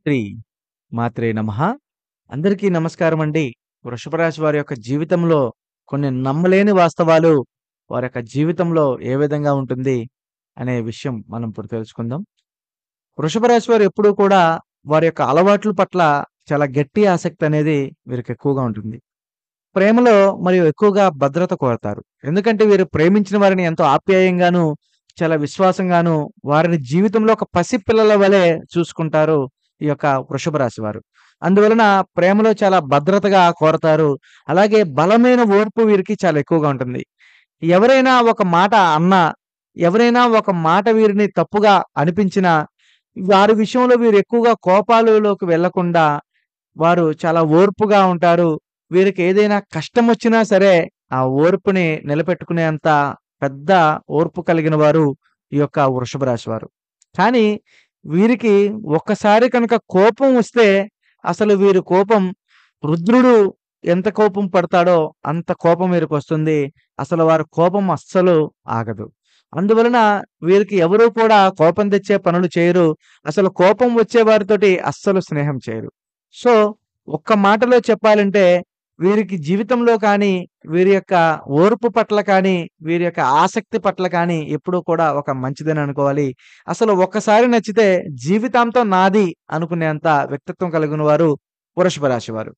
శ్రీ మాత్రే నమః. అందరికీ నమస్కారమండి. వృషభ రాశి వారి యొక్క జీవితంలో కొన్ని నమ్మలేని వాస్తవాలు వారి యొక్క జీవితంలో ఏ విధంగా ఉంటుంది అనే విషయం మనం ఇప్పుడు తెలుసుకుందాం. వృషభ రాశి వారు ఎప్పుడూ కూడా వారి యొక్క అలవాట్ల పట్ల చాలా గట్టి ఆసక్తి అనేది వీరికి ఎక్కువగా ఉంటుంది. ప్రేమలో మరియు ఎక్కువగా భద్రత కోరతారు. ఎందుకంటే వీరు ప్రేమించిన వారిని ఎంతో ఆప్యాయంగాను, చాలా విశ్వాసంగాను వారిని జీవితంలో ఒక పసిపిల్లల వలె చూసుకుంటారు ఈ యొక్క వృషభ రాశి వారు. అందువలన ప్రేమలో చాలా భద్రతగా కోరతారు. అలాగే బలమైన ఓర్పు వీరికి చాలా ఎక్కువగా ఉంటుంది. ఎవరైనా ఒక మాట అన్నా, ఎవరైనా ఒక మాట వీరిని తప్పుగా అనిపించినా, వారి విషయంలో వీరు ఎక్కువగా కోపాలలోకి వెళ్ళకుండా వారు చాలా ఓర్పుగా ఉంటారు. వీరికి ఏదైనా కష్టమొచ్చినా సరే, ఆ ఓర్పుని నిలబెట్టుకునేంత పెద్ద ఓర్పు కలిగిన వారు ఈ యొక్క వృషభ రాశి వారు. కానీ వీరికి ఒక్కసారి కనుక కోపం వస్తే అసలు వీరి కోపం రుద్రుడు ఎంత కోపం పడతాడో అంత కోపం వీరికొస్తుంది. అసలు వారి కోపం అస్సలు ఆగదు. అందువలన వీరికి ఎవరు కూడా కోపం తెచ్చే పనులు చేయరు. అసలు కోపం వచ్చే వారితోటి అస్సలు స్నేహం చేయరు. సో, ఒక్క మాటలో చెప్పాలంటే వీరికి జీవితంలో కానీ, వీరి యొక్క ఓర్పు పట్ల కానీ, వీరి యొక్క ఆసక్తి పట్ల కానీ ఎప్పుడూ కూడా ఒక మంచిదని అనుకోవాలి. అసలు ఒక్కసారి నచ్చితే జీవితాంతం నాది అనుకునేంత వ్యక్తిత్వం కలిగిన వారు వృషభ రాశి వారు.